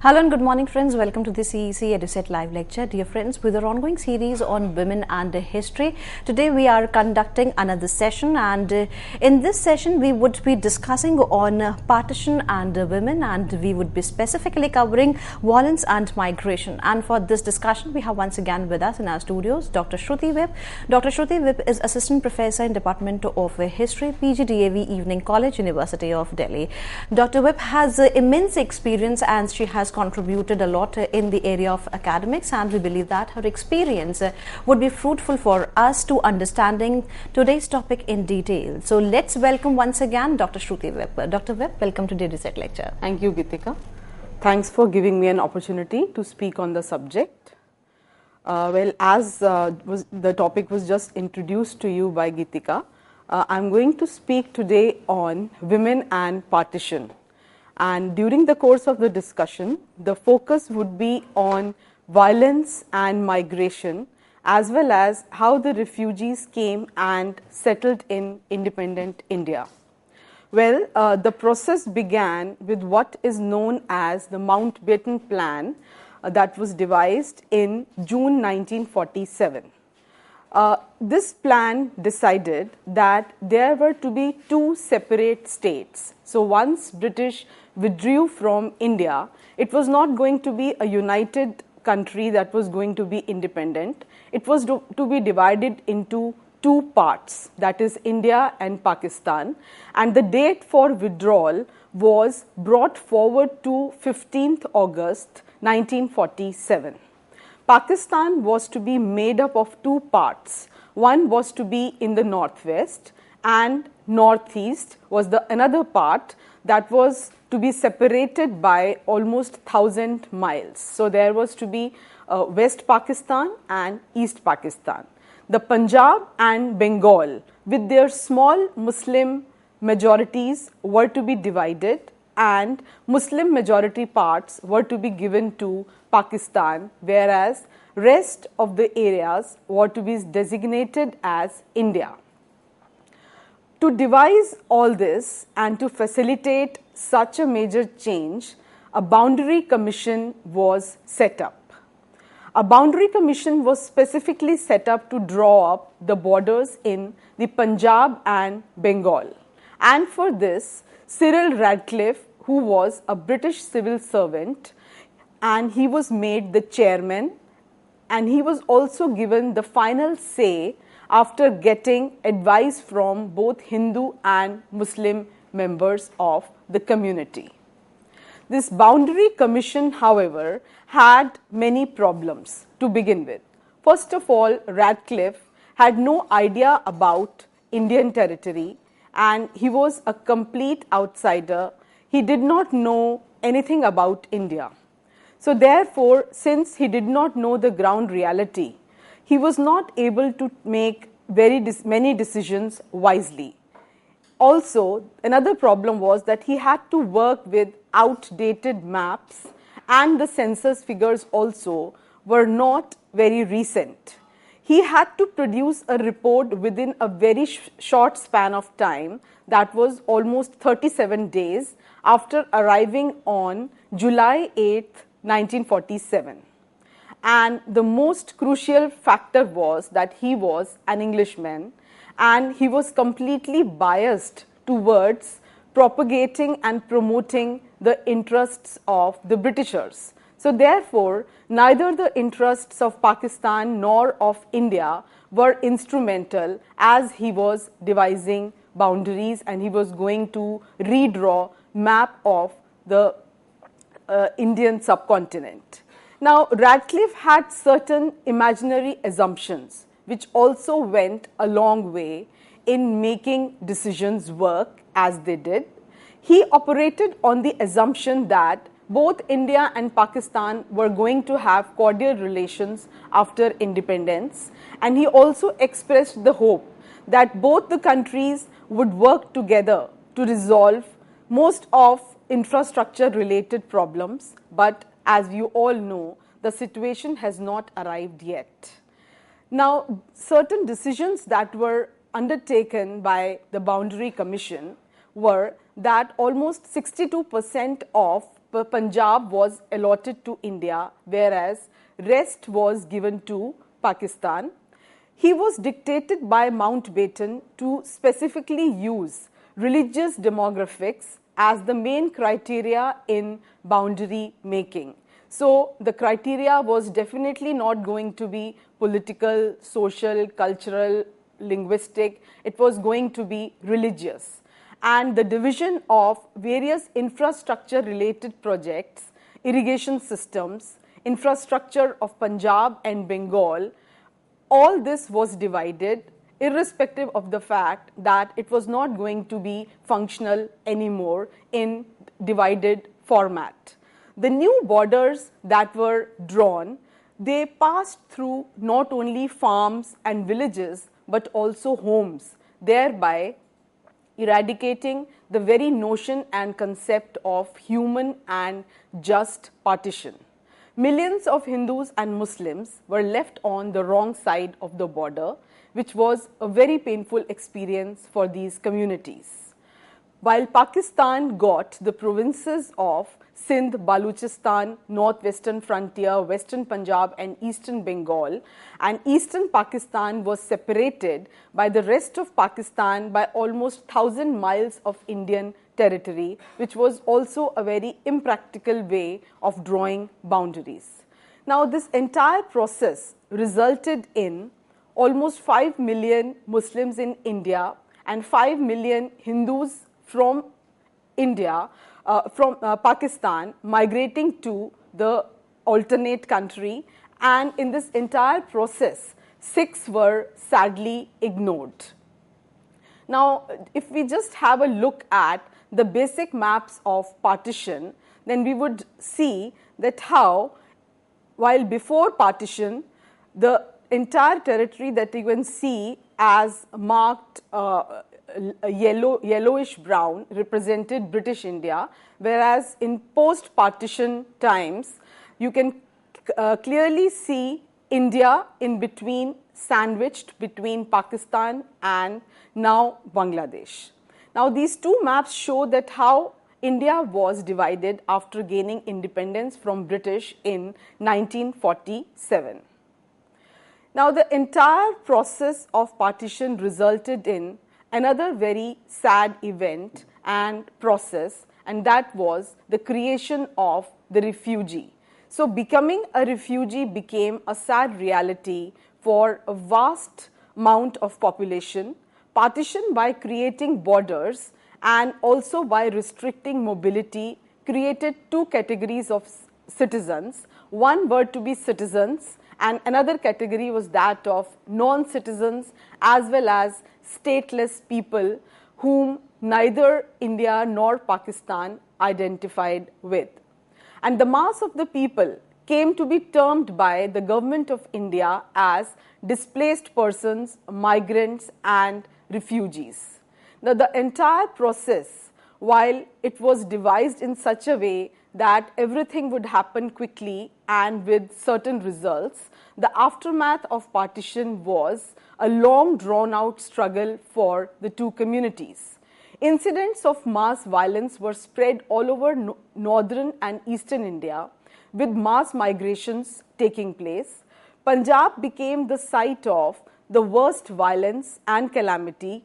Hello and good morning friends, welcome to the CEC EduSet live lecture. Dear friends, with our ongoing series on women and history, today we are conducting another session, and in this session we would be discussing on partition and women, and we would be specifically covering violence and migration. And for this discussion we have once again with us in our studios Dr. Shruti Vip. Dr. Shruti Vip is Assistant Professor in Department of History, PGDAV Evening College, University of Delhi. Dr. Vip has immense experience and she has contributed a lot in the area of academics, and we believe that her experience would be fruitful for us to understanding today's topic in detail. So let's welcome once again Dr. Shruti Vip. Dr. Vip, welcome to the EduSet lecture. Thank you, Gitika. Thanks for giving me an opportunity to speak on the subject. As the topic was just introduced to you by Gitika, I'm going to speak today on women and partition. And during the course of the discussion, the focus would be on violence and migration, as well as how the refugees came and settled in independent India. Well, the process began with what is known as the Mountbatten plan that was devised in June 1947. This plan decided that there were to be two separate states. So once British withdrew from India, it was not going to be a united country that was going to be independent. It was to be divided into two parts, that is India and Pakistan, and the date for withdrawal was brought forward to 15th August 1947. Pakistan was to be made up of two parts. One was to be in the northwest, and northeast was the another part that was to be separated by almost 1,000 miles. So there was to be West Pakistan and East Pakistan. The Punjab and Bengal, with their small Muslim majorities, were to be divided, and Muslim majority parts were to be given to Pakistan, whereas rest of the areas were to be designated as India. To devise all this and to facilitate such a major change, a boundary commission was set up. A boundary commission was specifically set up to draw up the borders in the Punjab and Bengal. And for this, Cyril Radcliff, who was a British civil servant, and he was made the chairman, and he was also given the final say after getting advice from both Hindu and Muslim members of the community. This boundary commission, however, had many problems to begin with. First of all, Radcliffe had no idea about Indian territory, and he was a complete outsider. He did not know anything about India. So therefore, since he did not know the ground reality, he was not able to make many decisions wisely. Also, another problem was that he had to work with outdated maps, and the census figures also were not very recent. He had to produce a report within a very short span of time, that was almost 37 days after arriving on July 8th, 1947. And the most crucial factor was that he was an Englishman, and he was completely biased towards propagating and promoting the interests of the Britishers. So therefore, neither the interests of Pakistan nor of India were instrumental as he was devising boundaries, and he was going to redraw map of the Indian subcontinent. Now, Radcliffe had certain imaginary assumptions which also went a long way in making decisions work as they did. He operated on the assumption that both India and Pakistan were going to have cordial relations after independence, and he also expressed the hope that both the countries would work together to resolve most of infrastructure related problems, but as you all know, the situation has not arrived yet. Now, certain decisions that were undertaken by the Boundary Commission were that almost 62% of Punjab was allotted to India, whereas rest was given to Pakistan. He was dictated by Mountbatten to specifically use religious demographics as the main criteria in boundary making. So the criteria was definitely not going to be political, social, cultural, linguistic. It was going to be religious. And the division of various infrastructure related projects, irrigation systems, infrastructure of Punjab and Bengal, all this was divided irrespective of the fact that it was not going to be functional anymore in divided format. The new borders that were drawn, they passed through not only farms and villages but also homes, thereby eradicating the very notion and concept of human and just partition. Millions of Hindus and Muslims were left on the wrong side of the border, which was a very painful experience for these communities. While Pakistan got the provinces of Sindh, Baluchistan, northwestern frontier, western Punjab and eastern Bengal, and eastern Pakistan was separated by the rest of Pakistan by almost 1,000 miles of Indian territory, which was also a very impractical way of drawing boundaries. Now, this entire process resulted in almost 5 million Muslims in India and 5 million Hindus from India, from Pakistan, migrating to the alternate country, and in this entire process, Sikhs were sadly ignored. Now, if we just have a look at the basic maps of partition, then we would see that how, while before partition, the entire territory that you can see as marked yellowish brown represented British India, whereas in post-partition times, you can clearly see India in between, sandwiched between Pakistan and now Bangladesh. Now, these two maps show that how India was divided after gaining independence from British in 1947. Now, the entire process of partition resulted in another very sad event and process, and that was the creation of the refugee. So, becoming a refugee became a sad reality for a vast amount of population. Partition, by creating borders and also by restricting mobility, created two categories of citizens. One were to be citizens and another category was that of non-citizens as well as stateless people whom neither India nor Pakistan identified with. And the mass of the people came to be termed by the government of India as displaced persons, migrants and refugees. Now, the entire process, while it was devised in such a way that everything would happen quickly and with certain results, the aftermath of partition was a long drawn out struggle for the two communities. Incidents of mass violence were spread all over northern and eastern India, with mass migrations taking place. Punjab became the site of the worst violence and calamity,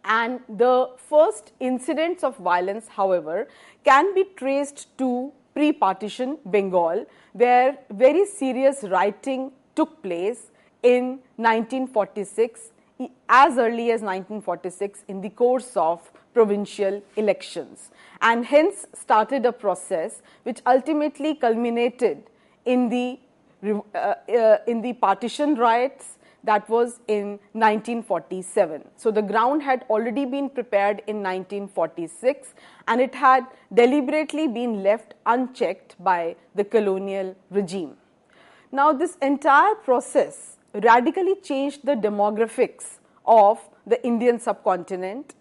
and the first incidents of violence, however, can be traced to pre-partition Bengal, where very serious rioting took place in 1946, as early as 1946 in the course of provincial elections, and hence started a process which ultimately culminated in the partition riots. That was in 1947. So, the ground had already been prepared in 1946 and it had deliberately been left unchecked by the colonial regime. Now, this entire process radically changed the demographics of the Indian subcontinent,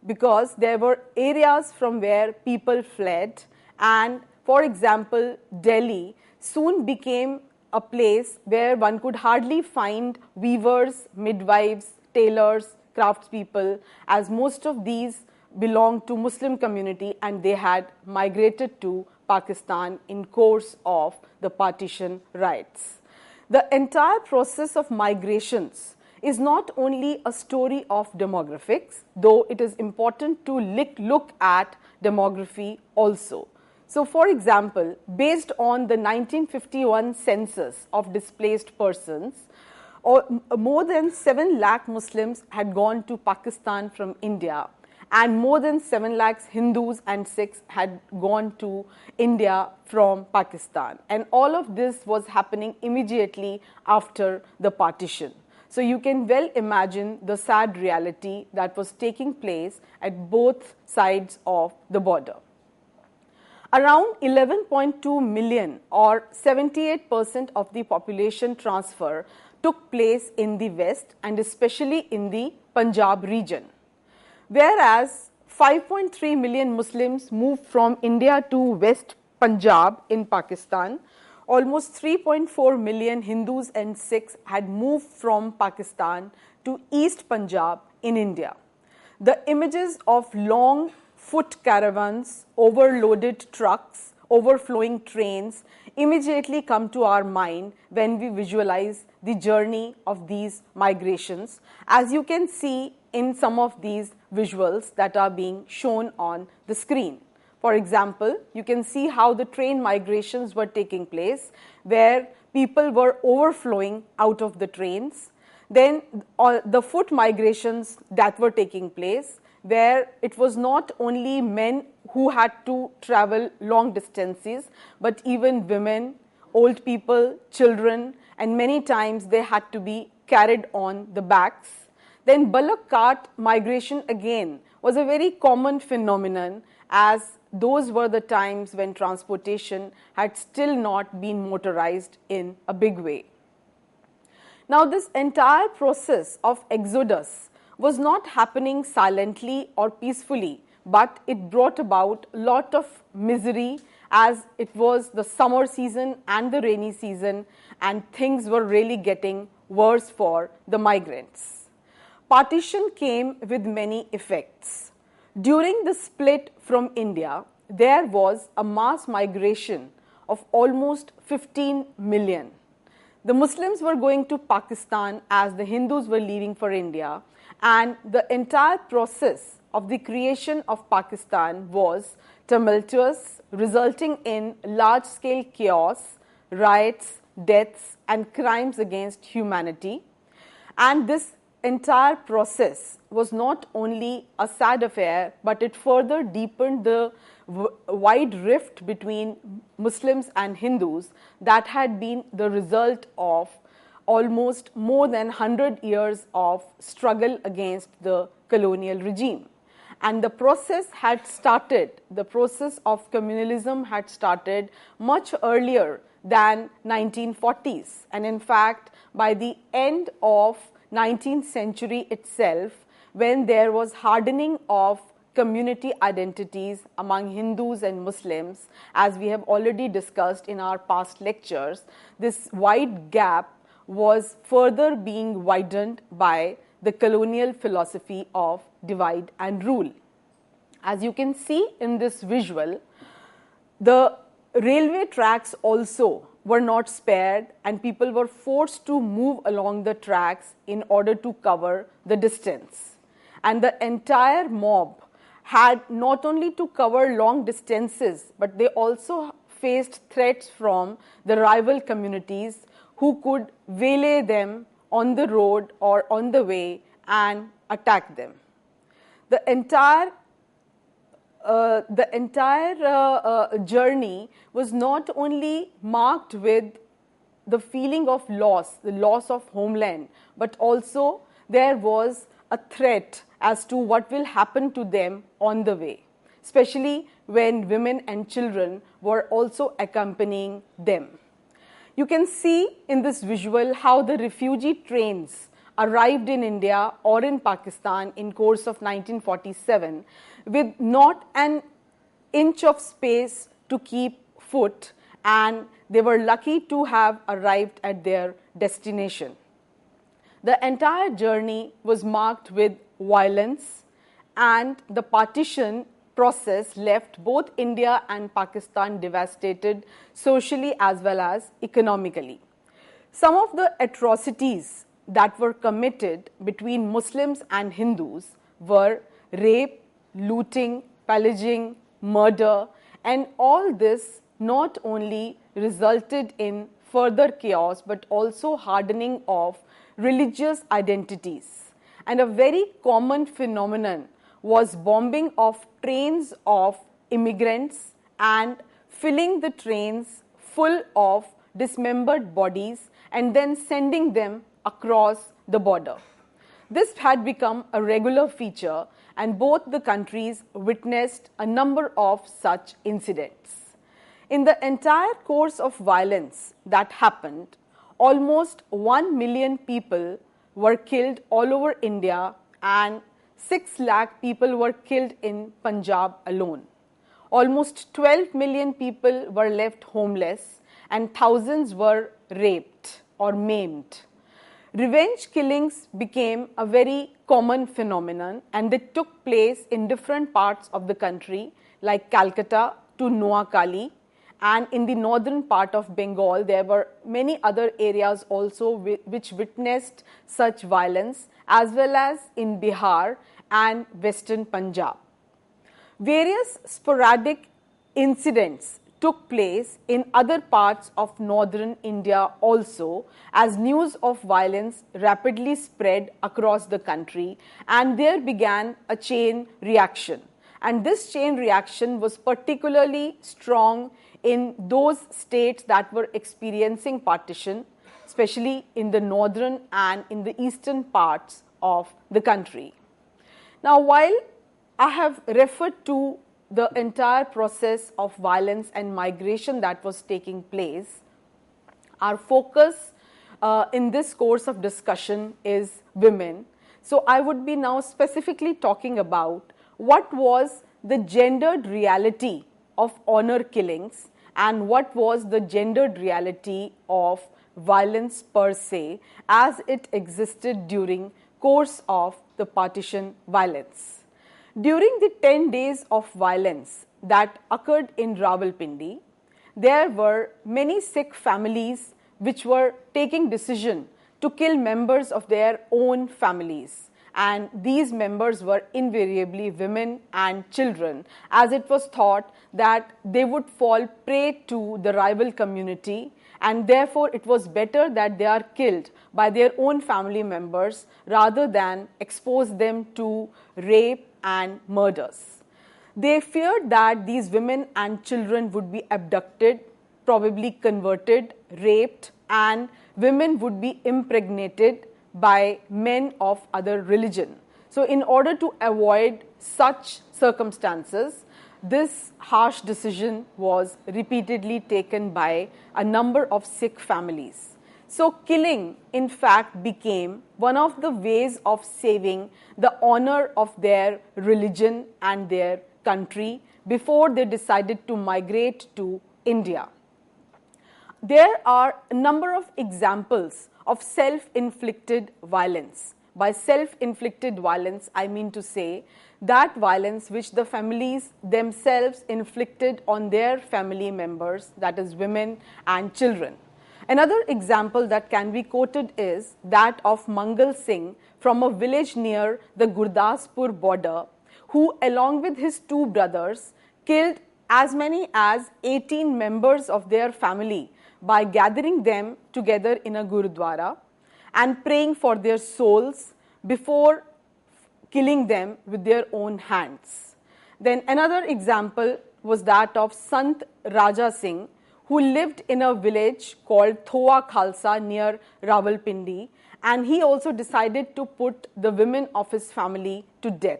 because there were areas from where people fled, and for example, Delhi soon became a place where one could hardly find weavers, midwives, tailors, craftspeople, as most of these belonged to Muslim community and they had migrated to Pakistan in course of the partition riots. The entire process of migrations is not only a story of demographics, though it is important to look at demography also. So, for example, based on the 1951 census of displaced persons, more than 7 lakh Muslims had gone to Pakistan from India, and more than 7 lakhs Hindus and Sikhs had gone to India from Pakistan. And all of this was happening immediately after the partition. So you can well imagine the sad reality that was taking place at both sides of the border. Around 11.2 million or 78% of the population transfer took place in the west and especially in the Punjab region. Whereas 5.3 million Muslims moved from India to West Punjab in Pakistan, almost 3.4 million Hindus and Sikhs had moved from Pakistan to East Punjab in India. The images of long foot caravans, overloaded trucks, overflowing trains immediately come to our mind when we visualize the journey of these migrations, as you can see in some of these visuals that are being shown on the screen. For example, you can see how the train migrations were taking place, where people were overflowing out of the trains. Then the foot migrations that were taking place, where it was not only men who had to travel long distances, but even women, old people, children, and many times they had to be carried on the backs. Then bullock cart migration again was a very common phenomenon, as those were the times when transportation had still not been motorized in a big way. Now, this entire process of exodus was not happening silently or peacefully, but it brought about a lot of misery, as it was the summer season and the rainy season, and things were really getting worse for the migrants. Partition came with many effects. During the split from India, there was a mass migration of almost 15 million. The Muslims were going to Pakistan as the Hindus were leaving for India, and the entire process of the creation of Pakistan was tumultuous, resulting in large-scale chaos, riots, deaths, and crimes against humanity. And this entire process was not only a sad affair, but it further deepened the wide rift between Muslims and Hindus that had been the result of almost more than 100 years of struggle against the colonial regime. And the process had started, the process of communalism had started much earlier than 1940s. And in fact, by the end of 19th century itself, when there was hardening of community identities among Hindus and Muslims, as we have already discussed in our past lectures, this wide gap was further being widened by the colonial philosophy of divide and rule. As you can see in this visual, the railway tracks also were not spared, and people were forced to move along the tracks in order to cover the distance. And the entire mob had not only to cover long distances, but they also faced threats from the rival communities who could waylay them on the road or on the way and attack them. The entire journey was not only marked with the feeling of loss, the loss of homeland, but also there was a threat as to what will happen to them on the way, especially when women and children were also accompanying them. You can see in this visual how the refugee trains arrived in India or in Pakistan in course of 1947 with not an inch of space to keep foot, and they were lucky to have arrived at their destination. The entire journey was marked with violence, and the partition process left both India and Pakistan devastated socially as well as economically. Some of the atrocities that were committed between Muslims and Hindus were rape, looting, pillaging, murder, and all this not only resulted in further chaos but also hardening of religious identities. And a very common phenomenon was bombing of trains of immigrants and filling the trains full of dismembered bodies and then sending them across the border. This had become a regular feature, and both the countries witnessed a number of such incidents. In the entire course of violence that happened, almost 1 million people were killed all over India and 6 lakh people were killed in Punjab alone. Almost 12 million people were left homeless and thousands were raped or maimed. Revenge killings became a very common phenomenon, and they took place in different parts of the country like Calcutta to Noakhali, and in the northern part of Bengal there were many other areas also which witnessed such violence, as well as in Bihar and western Punjab. Various sporadic incidents took place in other parts of northern India also, as news of violence rapidly spread across the country, and there began a chain reaction. And this chain reaction was particularly strong in those states that were experiencing partition, especially in the northern and in the eastern parts of the country. Now, while I have referred to the entire process of violence and migration that was taking place, our focus in this course of discussion is women. So I would be now specifically talking about what was the gendered reality of honor killings and what was the gendered reality of violence per se as it existed during course of the partition violence. During the 10 days of violence that occurred in Rawalpindi, there were many Sikh families which were taking decision to kill members of their own families, and these members were invariably women and children, as it was thought that they would fall prey to the rival community, and therefore it was better that they are killed by their own family members rather than expose them to rape and murders. They feared that these women and children would be abducted, probably converted, raped, and women would be impregnated by men of other religion. So in order to avoid such circumstances, this harsh decision was repeatedly taken by a number of Sikh families. So killing, in fact, became one of the ways of saving the honor of their religion and their country before they decided to migrate to India. There are a number of examples of self-inflicted violence. By self-inflicted violence, I mean to say that violence which the families themselves inflicted on their family members, that is women and children. Another example that can be quoted is that of Mangal Singh from a village near the Gurdaspur border, who along with his 2 brothers killed as many as 18 members of their family by gathering them together in a Gurudwara and praying for their souls before killing them with their own hands. Then another example was that of Sant Raja Singh, who lived in a village called Thoa Khalsa near Rawalpindi, and he also decided to put the women of his family to death.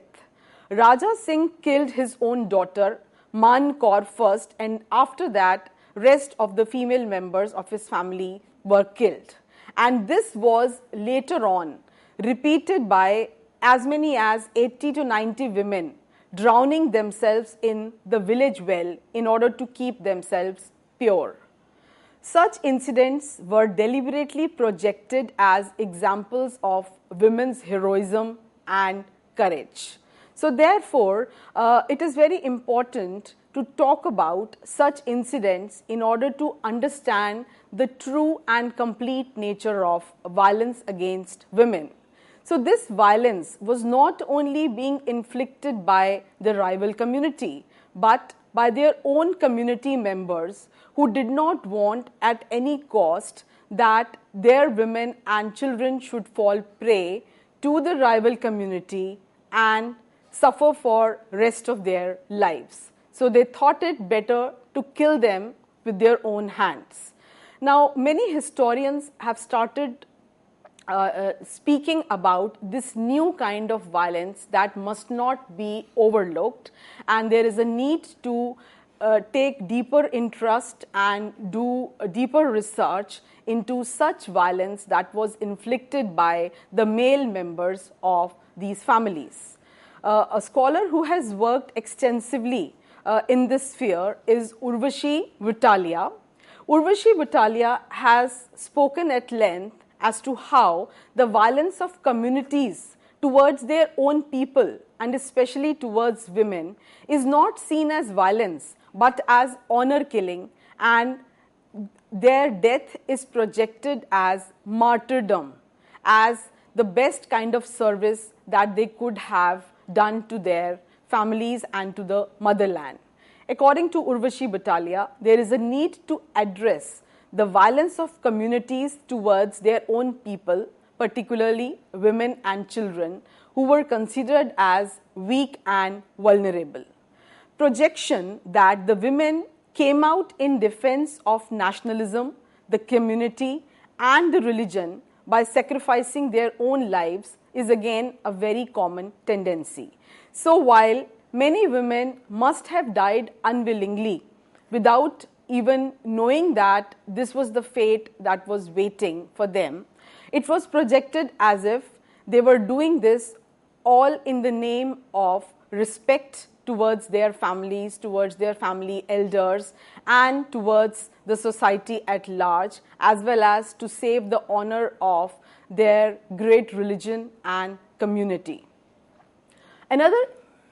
Raja Singh killed his own daughter, Man Kaur, first, and after that, rest of the female members of his family were killed. And this was later on repeated by as many as 80 to 90 women drowning themselves in the village well in order to keep themselves pure. Such incidents were deliberately projected as examples of women's heroism and courage. So therefore, it is very important to talk about such incidents in order to understand the true and complete nature of violence against women. So this violence was not only being inflicted by the rival community, but by their own community members who did not want at any cost that their women and children should fall prey to the rival community and suffer for rest of their lives. So they thought it better to kill them with their own hands. Now, many historians have started speaking about this new kind of violence that must not be overlooked, and there is a need to take deeper interest and do a deeper research into such violence that was inflicted by the male members of these families. A scholar who has worked extensively in this sphere is Urvashi Butalia. Urvashi Butalia has spoken at length as to how the violence of communities towards their own people and especially towards women is not seen as violence but as honor killing, and their death is projected as martyrdom, as the best kind of service that they could have done to their families and to the motherland. According to Urvashi Butalia, there is a need to address the violence of communities towards their own people, particularly women and children, who were considered as weak and vulnerable. Projection that the women came out in defense of nationalism, the community, and the religion by sacrificing their own lives is again a very common tendency. So while many women must have died unwillingly without even knowing that this was the fate that was waiting for them, it was projected as if they were doing this all in the name of respect towards their families, towards their family elders, and towards the society at large, as well as to save the honor of their great religion and community. Another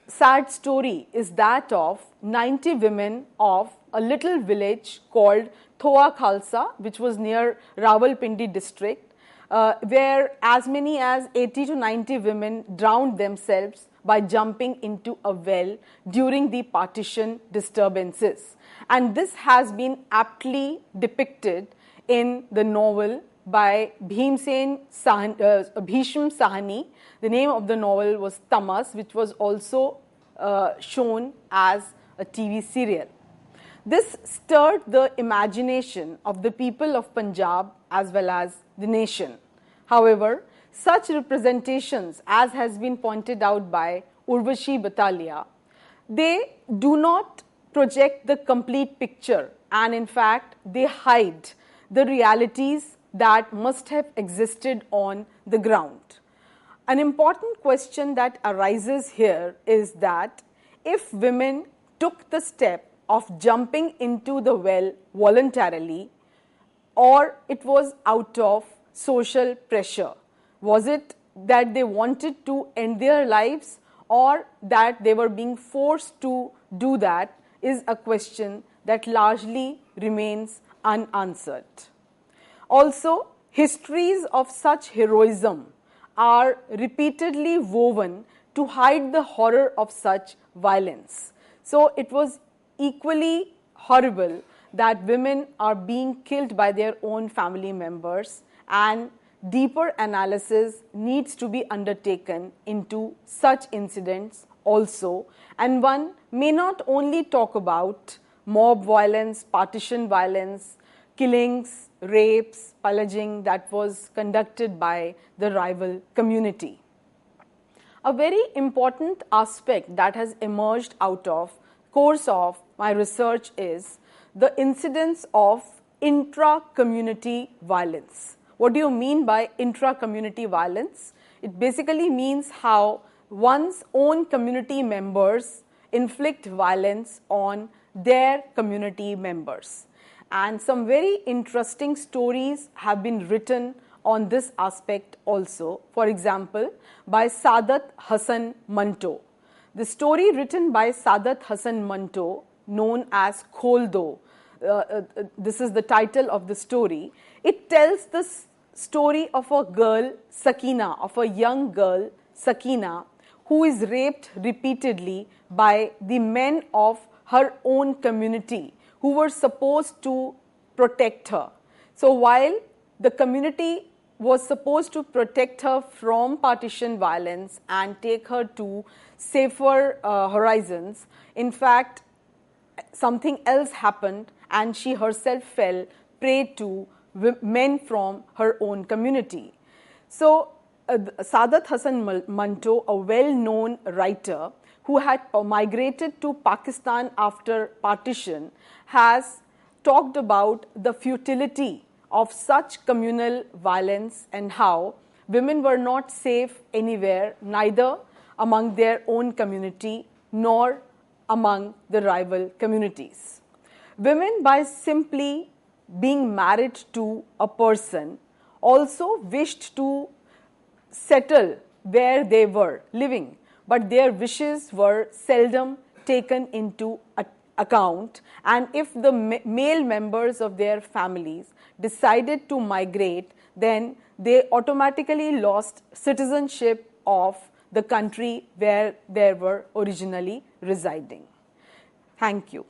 sad story is that of 90 women of a little village called Thoa Khalsa, which was near Rawalpindi district, where as many as 80 to 90 women drowned themselves by jumping into a well during the partition disturbances. And this has been aptly depicted in the novel by Bhisham Sahani. The name of the novel was Tamas, which was also shown as a TV serial. This stirred the imagination of the people of Punjab as well as the nation. However, such representations, as has been pointed out by Urvashi Butalia, they do not project the complete picture, and in fact they hide the realities that must have existed on the ground. An important question that arises here is that if women took the step of jumping into the well voluntarily, or it was out of social pressure, was it that they wanted to end their lives or that they were being forced to do that, is a question that largely remains unanswered. Also, histories of such heroism are repeatedly woven to hide the horror of such violence. So it was equally horrible that women are being killed by their own family members, and deeper analysis needs to be undertaken into such incidents also. And one may not only talk about mob violence, partition violence, killings, rapes, pillaging that was conducted by the rival community. A very important aspect that has emerged out of course of my research is the incidence of intra-community violence. What do you mean by intra-community violence? It basically means how one's own community members inflict violence on their community members. And some very interesting stories have been written on this aspect also. For example, by Sadat Hassan Manto. The story written by Saadat Hasan Manto, known as Kholdo, this is the title of the story. It tells the story of a girl, Sakina, of a young girl, Sakina, who is raped repeatedly by the men of her own community who were supposed to protect her. So while the community was supposed to protect her from partition violence and take her to safer horizons, in fact, something else happened and she herself fell prey to men from her own community. So Saadat Hasan Manto, a well-known writer who had migrated to Pakistan after partition, has talked about the futility of such communal violence and how women were not safe anywhere, neither among their own community nor among the rival communities. Women, by simply being married to a person, also wished to settle where they were living, but their wishes were seldom taken into account, and if the male members of their families decided to migrate, then they automatically lost citizenship of the country where they were originally residing. Thank you.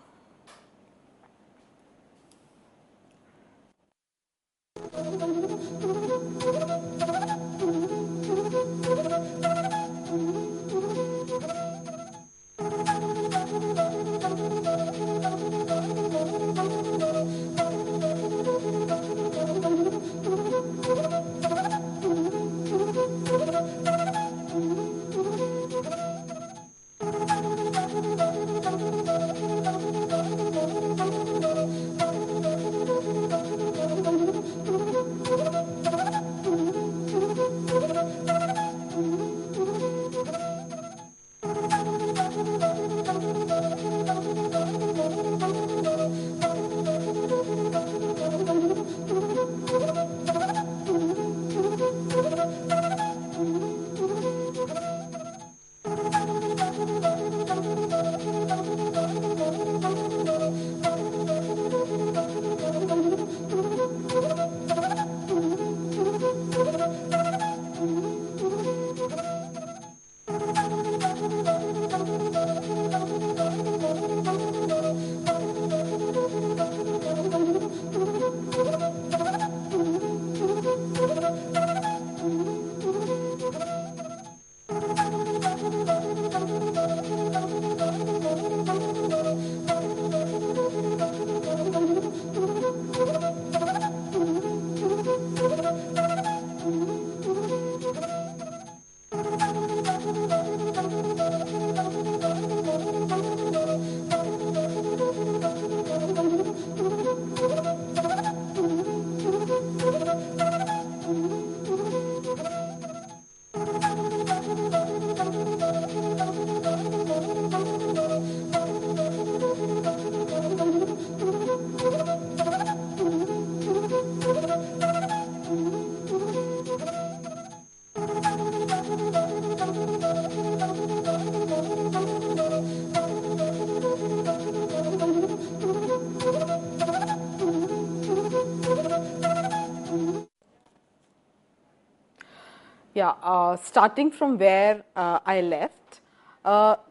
Yeah, starting from where I left,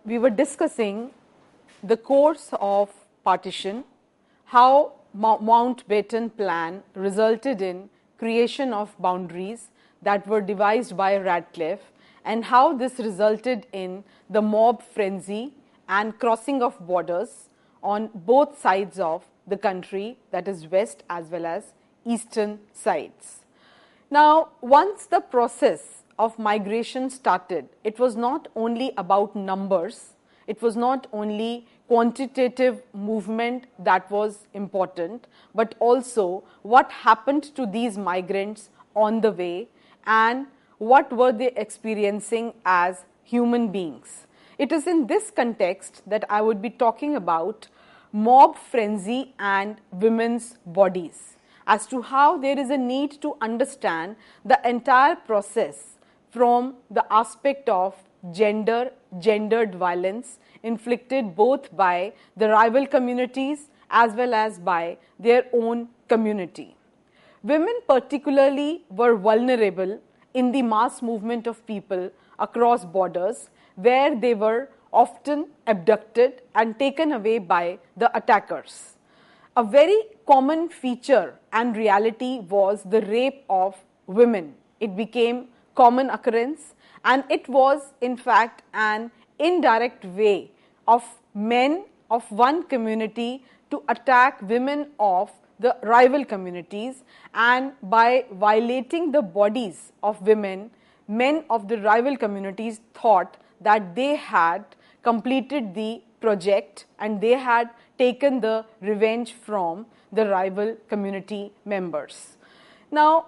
we were discussing the course of partition, how Mountbatten plan resulted in creation of boundaries that were devised by Radcliff, and how this resulted in the mob frenzy and crossing of borders on both sides of the country, that is west as well as eastern sides. Now, once the process of migration started, it was not only about numbers, it was not only quantitative movement that was important, but also what happened to these migrants on the way and what were they experiencing as human beings. It is in this context that I would be talking about mob frenzy and women's bodies, as to how there is a need to understand the entire process from the aspect of gendered violence inflicted both by the rival communities as well as by their own community. Women particularly were vulnerable in the mass movement of people across borders, where they were often abducted and taken away by the attackers. A very common feature and reality was the rape of women. It became common occurrence, and it was in fact an indirect way of men of one community to attack women of the rival communities, and by violating the bodies of women, men of the rival communities thought that they had completed the project and they had taken the revenge from the rival community members. Now,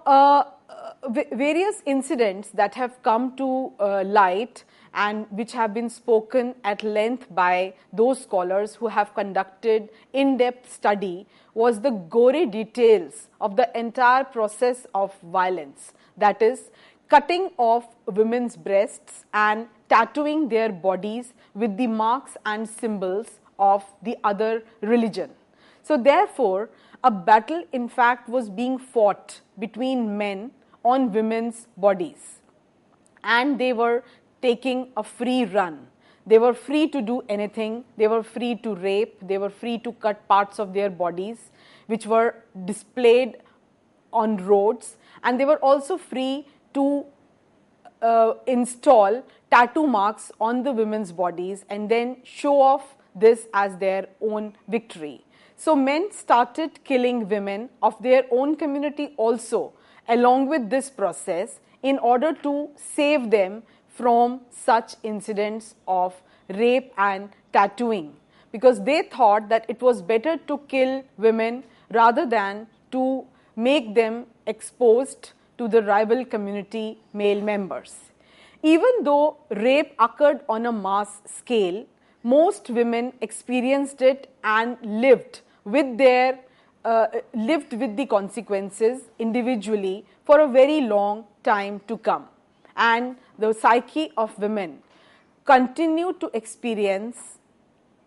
various incidents that have come to light and which have been spoken at length by those scholars who have conducted in-depth study was the gory details of the entire process of violence, that is, cutting off women's breasts and tattooing their bodies with the marks and symbols of the other religion. So therefore, a battle in fact was being fought between men on women's bodies, and they were taking a free run. They were free to do anything. They were free to rape. They were free to cut parts of their bodies which were displayed on roads, and they were also free to install tattoo marks on the women's bodies and then show off this as their own victory. So men started killing women of their own community also along with this process in order to save them from such incidents of rape and tattooing, because they thought that it was better to kill women rather than to make them exposed to the rival community male members. Even though rape occurred on a mass scale, most women experienced it and lived with the consequences individually for a very long time to come. And the psyche of women continued to experience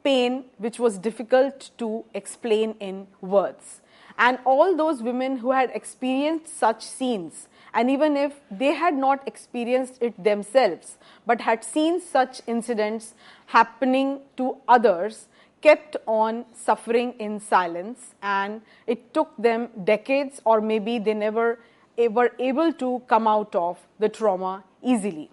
pain which was difficult to explain in words. And all those women who had experienced such scenes, and even if they had not experienced it themselves but had seen such incidents happening to others, kept on suffering in silence, and it took them decades, or maybe they never were able to come out of the trauma easily.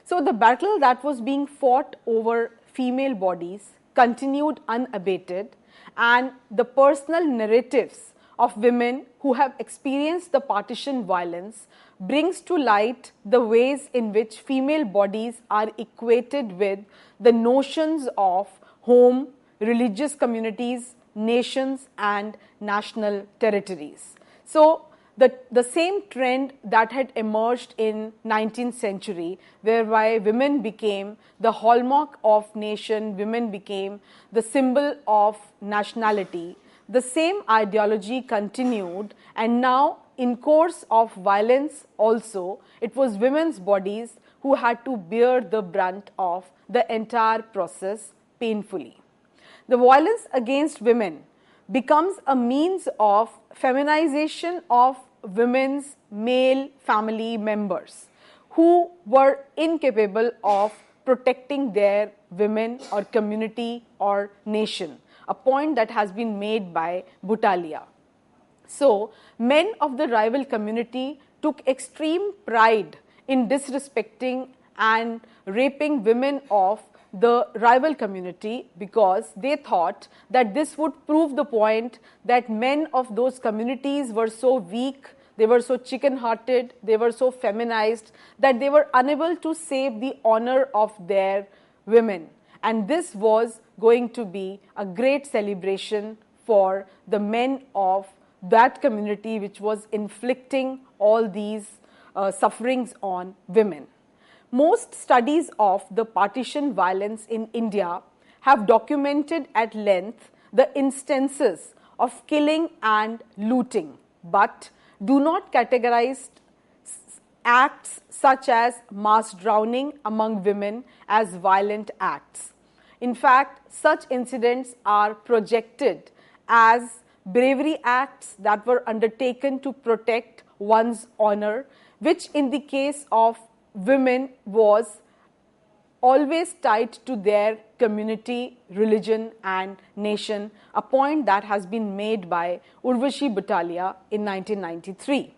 So the battle that was being fought over female bodies continued unabated, and the personal narratives of women who have experienced the partition violence brings to light the ways in which female bodies are equated with the notions of home, religious communities, nations and national territories. So the same trend that had emerged in 19th century, whereby women became the hallmark of nation, women became the symbol of nationality, the same ideology continued, and now in course of violence also, it was women's bodies who had to bear the brunt of the entire process painfully. The violence against women becomes a means of feminization of women's male family members who were incapable of protecting their women or community or nation, a point that has been made by Butalia. So, men of the rival community took extreme pride in disrespecting and raping women of the rival community, because they thought that this would prove the point that men of those communities were so weak, they were so chicken-hearted, they were so feminized that they were unable to save the honor of their women. And this was going to be a great celebration for the men of that community which was inflicting all these sufferings on women. Most studies of the partition violence in India have documented at length the instances of killing and looting, but do not categorize acts such as mass drowning among women as violent acts. In fact, such incidents are projected as bravery acts that were undertaken to protect one's honor, which in the case of women was always tied to their community, religion and nation, a point that has been made by Urvashi Butalia in 1993.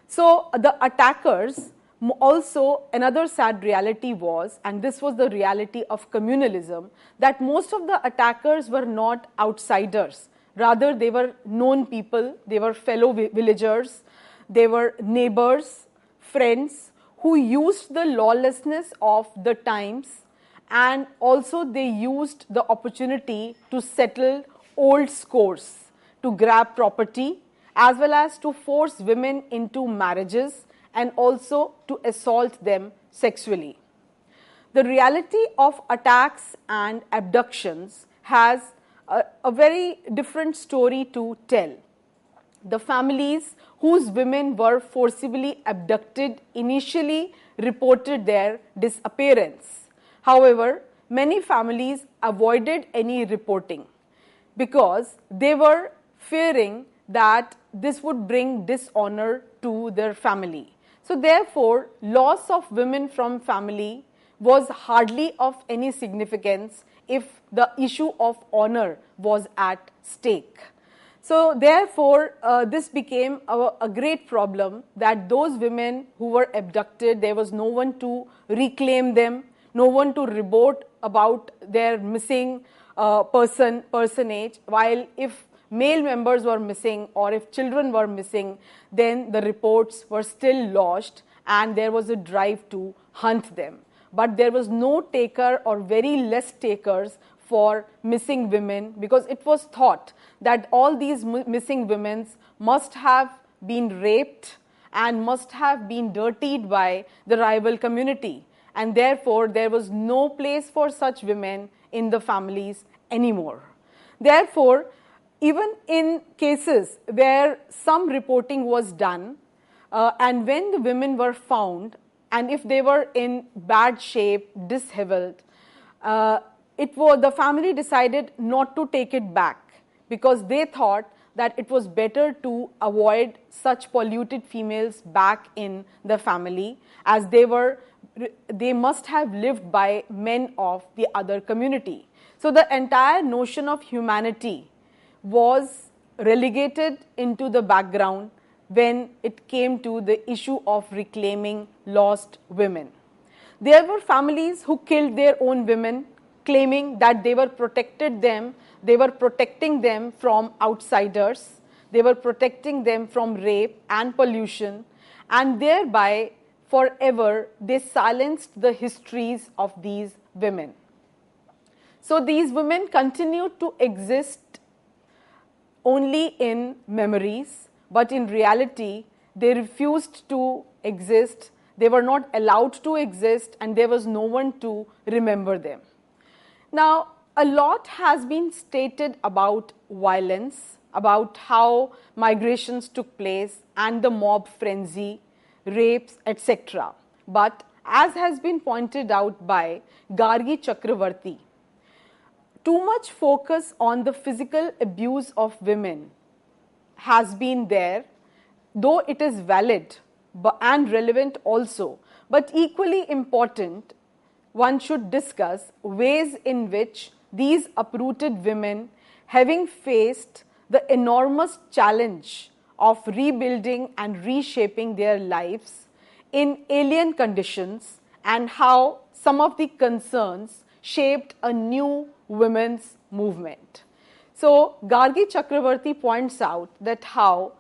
So the attackers, also another sad reality was, and this was the reality of communalism, that most of the attackers were not outsiders. Rather, they were known people, they were fellow villagers, they were neighbors, friends, who used the lawlessness of the times, and also they used the opportunity to settle old scores, to grab property, as well as to force women into marriages and also to assault them sexually. The reality of attacks and abductions has a very different story to tell. The families whose women were forcibly abducted initially reported their disappearance. However, many families avoided any reporting because they were fearing that this would bring dishonor to their family. So therefore, loss of women from family was hardly of any significance if the issue of honor was at stake. So therefore, this became a great problem, that those women who were abducted, there was no one to reclaim them, no one to report about their missing personage, while if male members were missing or if children were missing, then the reports were still lodged and there was a drive to hunt them. But there was no taker or very less takers for missing women, because it was thought that all these missing women must have been raped and must have been dirtied by the rival community, and therefore there was no place for such women in the families anymore. Therefore, even in cases where some reporting was done, and when the women were found, and if they were in bad shape, disheveled, the family decided not to take it back, because they thought that it was better to avoid such polluted females back in the family, as they must have lived by men of the other community. So the entire notion of humanity was relegated into the background when it came to the issue of reclaiming lost women. There were families who killed their own women, claiming that they were protecting them from outsiders, they were protecting them from rape and pollution, and thereby forever they silenced the histories of these women. So these women continued to exist only in memories, but in reality they refused to exist, they were not allowed to exist, and there was no one to remember them. Now, a lot has been stated about violence, about how migrations took place and the mob frenzy, rapes, etc. But as has been pointed out by Gargi Chakravarti, too much focus on the physical abuse of women has been there, though it is valid and relevant also, but equally important, one should discuss ways in which these uprooted women, having faced the enormous challenge of rebuilding and reshaping their lives in alien conditions, and how some of the concerns shaped a new women's movement. So Gargi Chakravarti points out that how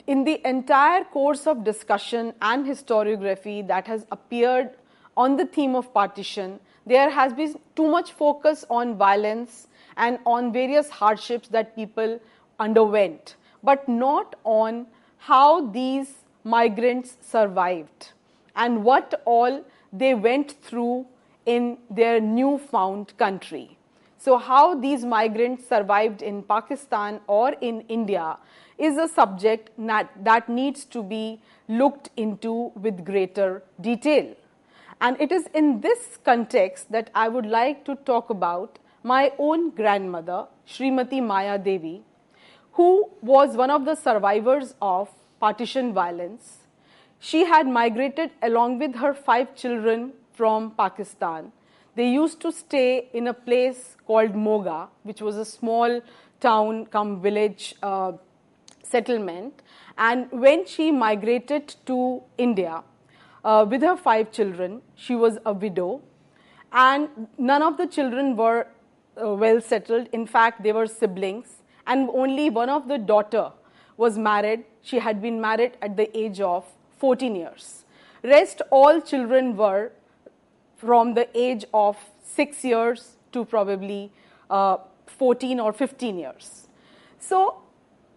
in the entire course of discussion and historiography that has appeared on the theme of partition, there has been too much focus on violence and on various hardships that people underwent, but not on how these migrants survived and what all they went through in their newfound country. So how these migrants survived in Pakistan or in India is a subject that needs to be looked into with greater detail. And it is in this context that I would like to talk about my own grandmother, Srimati Maya Devi, who was one of the survivors of partition violence. She had migrated along with her 5 children from Pakistan. They used to stay in a place called Moga, which was a small town come village settlement. And when she migrated to India with her 5 children, she was a widow. And none of the children were well settled. In fact, they were siblings. And only one of the daughter was married. She had been married at the age of 14 years. Rest all children were from the age of 6 years to probably 14 or 15 years. So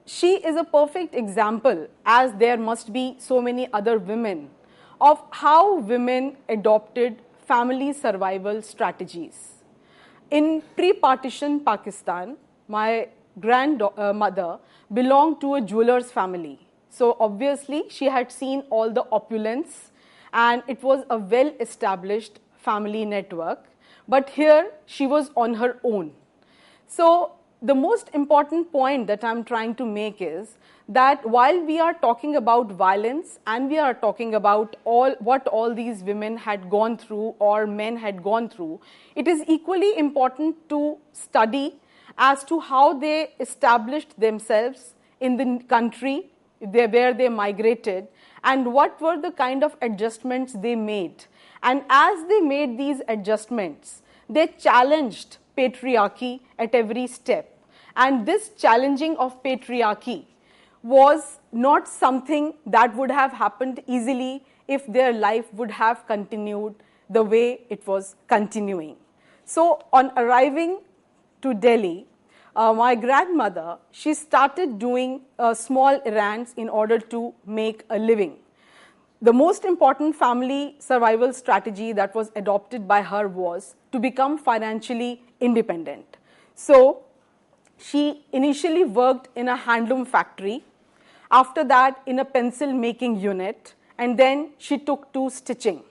she is a perfect example, as there must be so many other women, of how women adopted family survival strategies. In pre-partition Pakistan, my grandmother belonged to a jeweler's family. So obviously she had seen all the opulence, and it was a well-established family network. But here she was on her own. So the most important point that I'm trying to make is that while we are talking about violence and we are talking about what all these women had gone through or men had gone through, it is equally important to study as to how they established themselves in the country where they migrated and what were the kind of adjustments they made. And as they made these adjustments, they challenged patriarchy at every step. And this challenging of patriarchy was not something that would have happened easily if their life would have continued the way it was continuing. So on arriving to Delhi, my grandmother, she started doing small errands in order to make a living. The most important family survival strategy that was adopted by her was to become financially independent. So she initially worked in a handloom factory, after that in a pencil making unit, and then she took to stitching.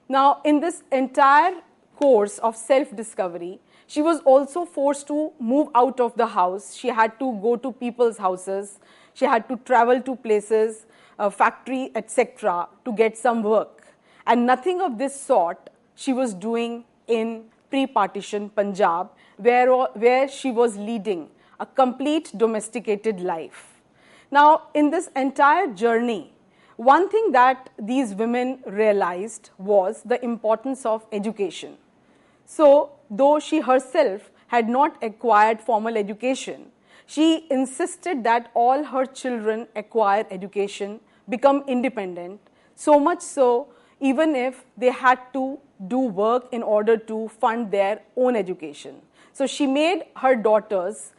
Now in this entire course of self-discovery, she was also forced to move out of the house. She had to go to people's houses. She had to travel to places, factory, etc. to get some work. And nothing of this sort she was doing in pre-partition Punjab, where she was leading a complete domesticated life. Now, in this entire journey, one thing that these women realized was the importance of education. So, though she herself had not acquired formal education, she insisted that all her children acquire education, become independent, so much so even if they had to do work in order to fund their own education. So she made her daughters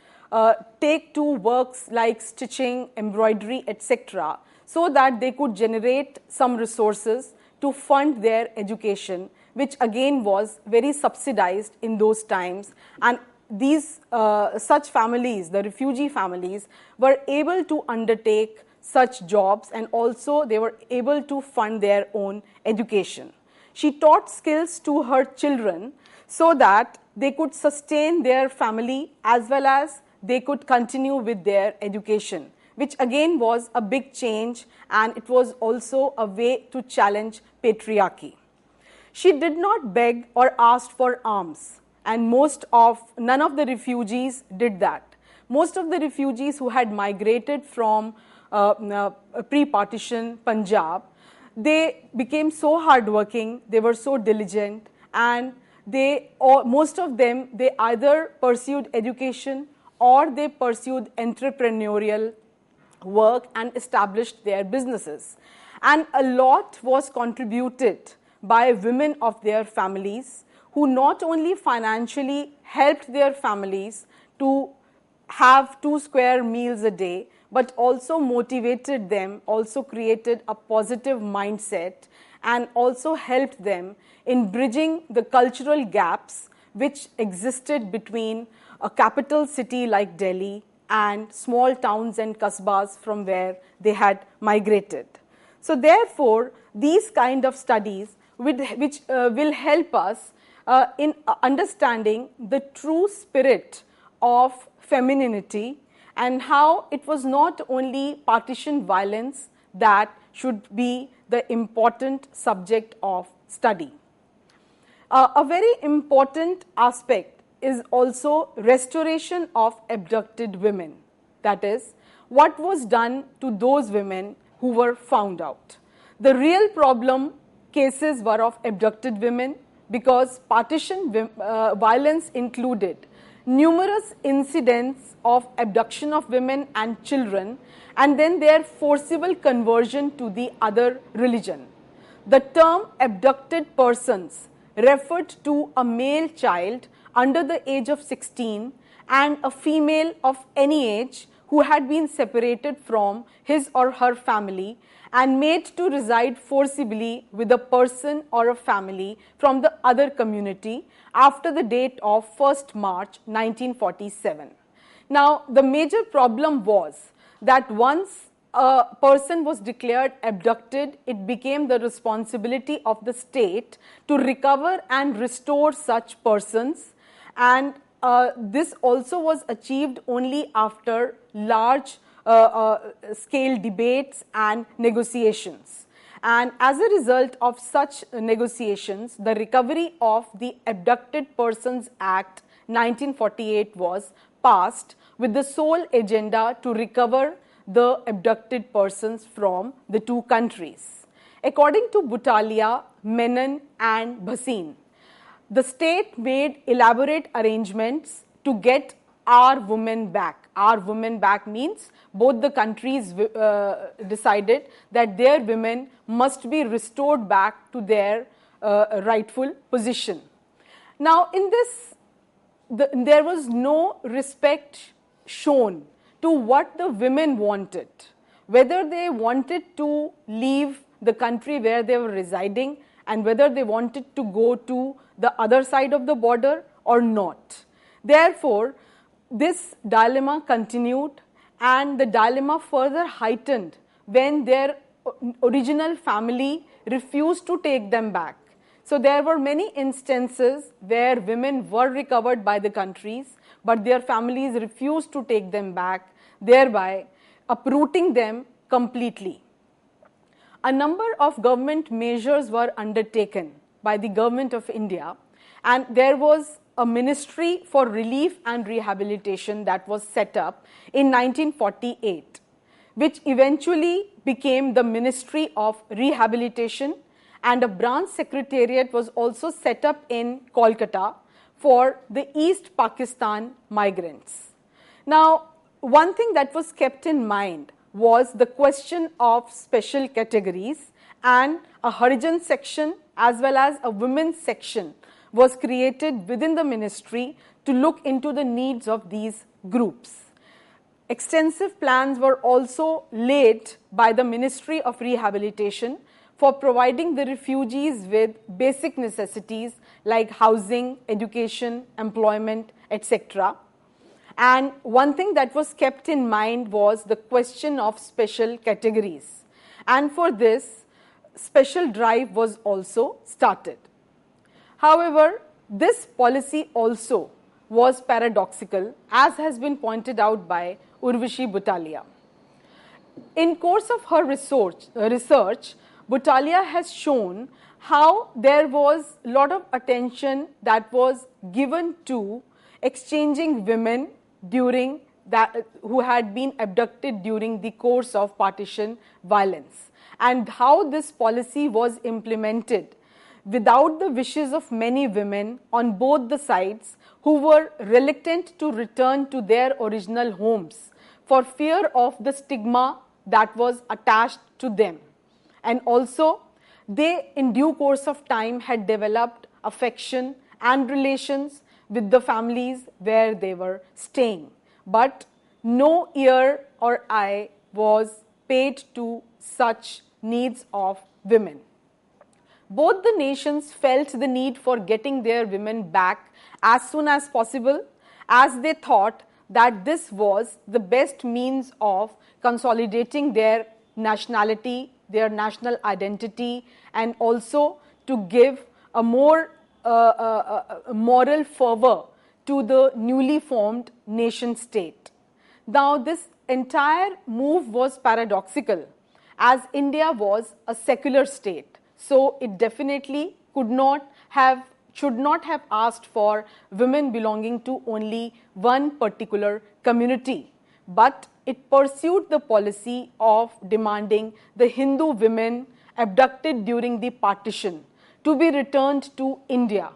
take to works like stitching, embroidery, etc., so that they could generate some resources to fund their education, which again was very subsidized in those times. And these such families, the refugee families, were able to undertake such jobs, and also they were able to fund their own education. She taught skills to her children so that they could sustain their family as well as they could continue with their education, which again was a big change, and it was also a way to challenge patriarchy. She did not beg or ask for alms, and none of the refugees did that. Most of the refugees who had migrated from pre-partition Punjab, they became so hardworking, they were so diligent, and most of them, they either pursued education or they pursued entrepreneurial work and established their businesses. And a lot was contributed by women of their families, who not only financially helped their families to have 2 square meals a day, but also motivated them, also created a positive mindset, and also helped them in bridging the cultural gaps which existed between a capital city like Delhi and small towns and kasbas from where they had migrated. So therefore, these kind of studies which will help us in understanding the true spirit of femininity and how it was not only partition violence that should be the important subject of study. A very important aspect is also restoration of abducted women. That is, what was done to those women who were found out. The real problem cases were of abducted women because partition violence included numerous incidents of abduction of women and children and then their forcible conversion to the other religion. The term abducted persons referred to a male child under the age of 16 and a female of any age who had been separated from his or her family and made to reside forcibly with a person or a family from the other community after the date of 1st March 1947. Now, the major problem was that once a person was declared abducted, it became the responsibility of the state to recover and restore such persons, and this also was achieved only after large scale debates and negotiations. And as a result of such negotiations, the Recovery of the Abducted Persons Act 1948 was passed with the sole agenda to recover the abducted persons from the two countries. According to Butalia, Menon and Bhasin, the state made elaborate arrangements to get our women back. Our women back means both the countries decided that their women must be restored back to their rightful position. Now, in this, there was no respect shown to what the women wanted, whether they wanted to leave the country where they were residing and whether they wanted to go to the other side of the border or not. Therefore, this dilemma continued, and the dilemma further heightened when their original family refused to take them back. So there were many instances where women were recovered by the countries, but their families refused to take them back, thereby uprooting them completely. A number of government measures were undertaken by the Government of India, and there was a Ministry for Relief and Rehabilitation that was set up in 1948, which eventually became the Ministry of Rehabilitation, and a branch secretariat was also set up in Kolkata for the East Pakistan migrants. Now, one thing that was kept in mind was the question of special categories, and a Harijan section as well as a women's section was created within the ministry to look into the needs of these groups. Extensive plans were also laid by the Ministry of Rehabilitation for providing the refugees with basic necessities like housing, education, employment, etc. And one thing that was kept in mind was the question of special categories. And for this, special drive was also started. However, this policy also was paradoxical, as has been pointed out by Urvashi Butalia. In course of her research, Butalia has shown how there was a lot of attention that was given to exchanging women during that, who had been abducted during the course of partition violence, and how this policy was implemented without the wishes of many women on both the sides who were reluctant to return to their original homes for fear of the stigma that was attached to them. And also, they in due course of time had developed affection and relations with the families where they were staying. But no ear or eye was paid to such needs of women. both the nations felt the need for getting their women back as soon as possible, as they thought that this was the best means of consolidating their nationality, their national identity, and also to give a more moral fervor to the newly formed nation state. Now, this entire move was paradoxical, as India was a secular state, so it definitely should not have asked for women belonging to only one particular community, but it pursued the policy of demanding the Hindu women abducted during the partition to be returned to India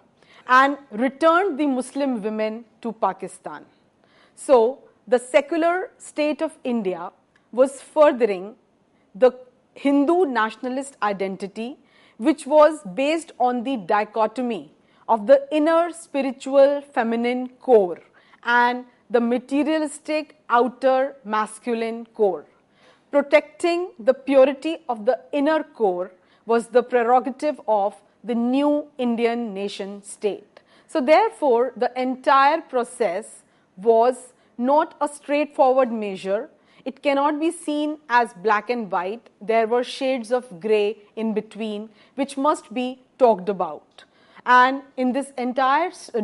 and returned the Muslim women to Pakistan. So, the secular state of India was furthering the Hindu nationalist identity, which was based on the dichotomy of the inner spiritual feminine core and the materialistic outer masculine core. Protecting the purity of the inner core was the prerogative of the new Indian nation state. So therefore, the entire process was not a straightforward measure. It cannot be seen as black and white. There were shades of grey in between, which must be talked about. And in this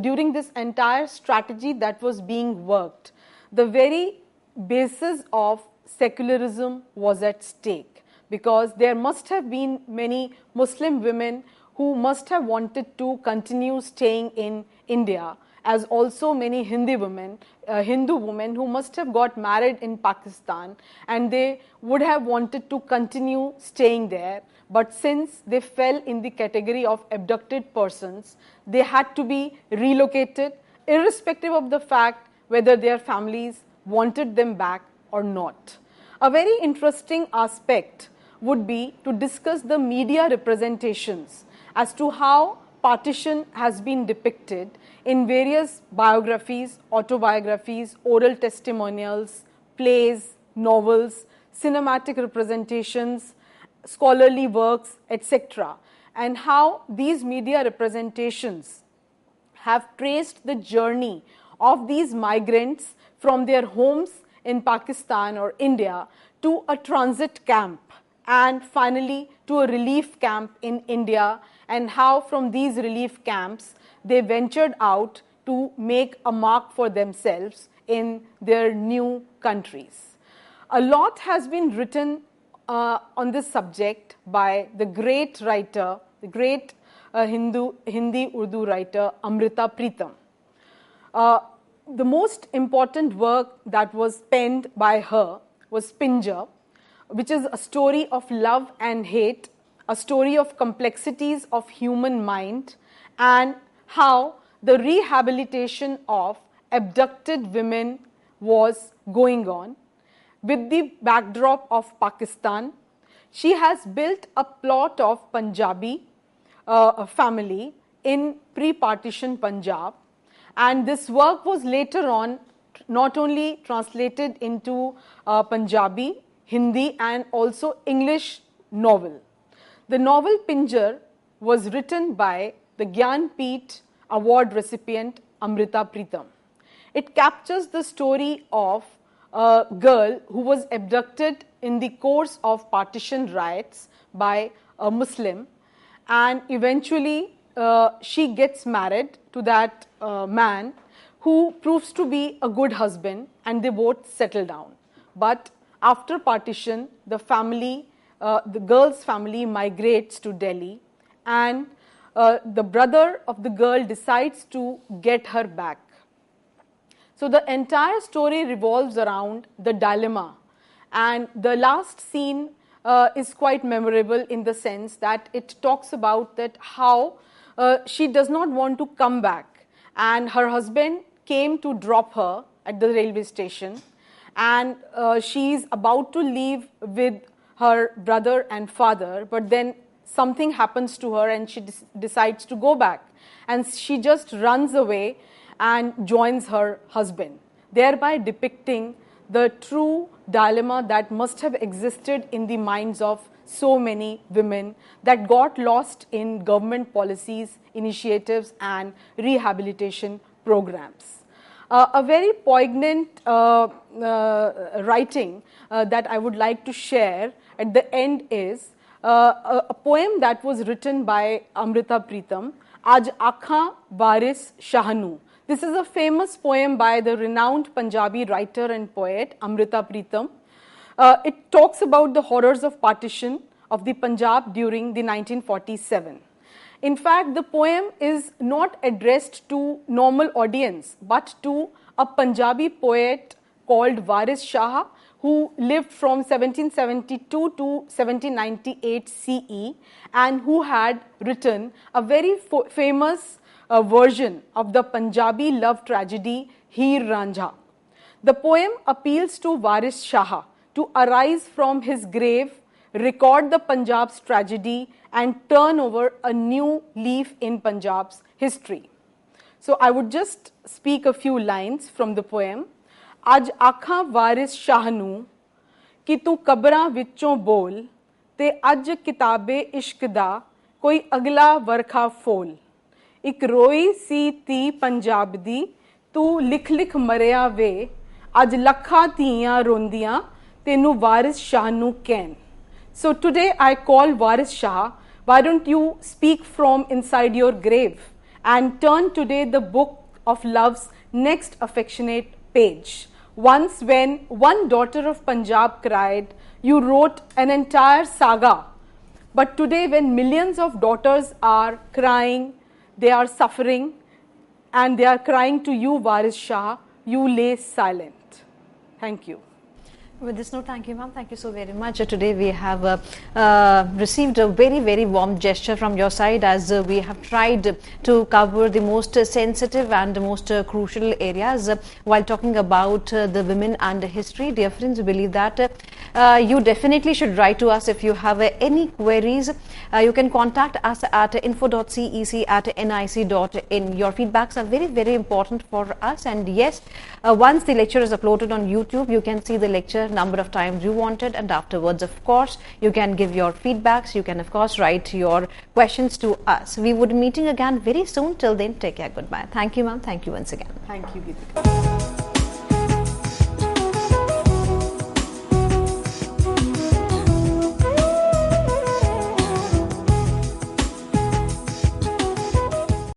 during this entire strategy that was being worked, the very basis of secularism was at stake, because there must have been many Muslim women who must have wanted to continue staying in India, as also many Hindu women who must have got married in Pakistan, and they would have wanted to continue staying there. But since they fell in the category of abducted persons, they had to be relocated, irrespective of the fact whether their families wanted them back or not. A very interesting aspect would be to discuss the media representations as to how partition has been depicted in various biographies, autobiographies, oral testimonials, plays, novels, cinematic representations, scholarly works, etc., and how these media representations have traced the journey of these migrants from their homes in Pakistan or India to a transit camp and finally to a relief camp in India, and how from these relief camps they ventured out to make a mark for themselves in their new countries. A lot has been written on this subject by the great writer, the great Hindi Urdu writer Amrita Pritam. The most important work that was penned by her was Pinjar, which is a story of love and hate, a story of complexities of human mind, and how the rehabilitation of abducted women was going on. With the backdrop of Pakistan, she has built a plot of Punjabi family in pre-partition Punjab, and this work was later on not only translated into Punjabi, Hindi and also English novel. The novel Pinjar was written by the Gyanpith Award recipient Amrita Pritam. It captures the story of a girl who was abducted in the course of partition riots by a Muslim, and eventually she gets married to that man who proves to be a good husband, and they both settle down. But after partition, the family, the girl's family migrates to Delhi, and the brother of the girl decides to get her back. So the entire story revolves around the dilemma, and the last scene is quite memorable in the sense that it talks about that how she does not want to come back, and her husband came to drop her at the railway station, and she is about to leave with her brother and father, but then something happens to her and she decides to go back, and she just runs away and joins her husband, thereby depicting the true dilemma that must have existed in the minds of so many women that got lost in government policies, initiatives and rehabilitation programs. A very poignant writing that I would like to share at the end is a poem that was written by Amrita Pritam, Aaj Aakhaan Waris Shah. This is a famous poem by the renowned Punjabi writer and poet Amrita Pritam. It talks about the horrors of partition of the Punjab during the 1947. In fact, the poem is not addressed to normal audience, but to a Punjabi poet called Waris Shah, who lived from 1772 to 1798 CE and who had written a very famous version of the Punjabi love tragedy Heer Ranjha. The poem appeals to Waris Shah to arise from his grave, record the Punjab's tragedy and turn over a new leaf in Punjab's history. So I would just speak a few lines from the poem. Aaj Aakhaan Waris Shah nu कि तू कबरां विचों बोल ते अज किताबे इश्क दा कोई अगला वरखा फोल एक रोई सी ती पंजाब दी तू लिख लिख मरिया वे अज लखा धीयां रोंदियां तेनू वारिस शाह नू कहन. So today I call Waris Shah, why don't you speak from inside your grave and turn today the book of love's next affectionate page. Once when one daughter of Punjab cried, you wrote an entire saga. But today when millions of daughters are crying, they are suffering and they are crying to you, Waris Shah, you lay silent. Thank you. With this note, thank you, ma'am. Thank you so very much. Today we have received a very, very warm gesture from your side as we have tried to cover the most sensitive and the most crucial areas while talking about the women and history. Dear friends, we believe that you definitely should write to us if you have any queries. You can contact us at info.cec@nic.in. Your feedbacks are very, very important for us. And yes, once the lecture is uploaded on YouTube, you can see the lecture number of times you wanted, and afterwards, of course, you can give your feedbacks. You can, of course, write your questions to us. We would be meeting again very soon. Till then, take care. Goodbye. Thank you, ma'am. Thank you once again. Thank you, Geetika.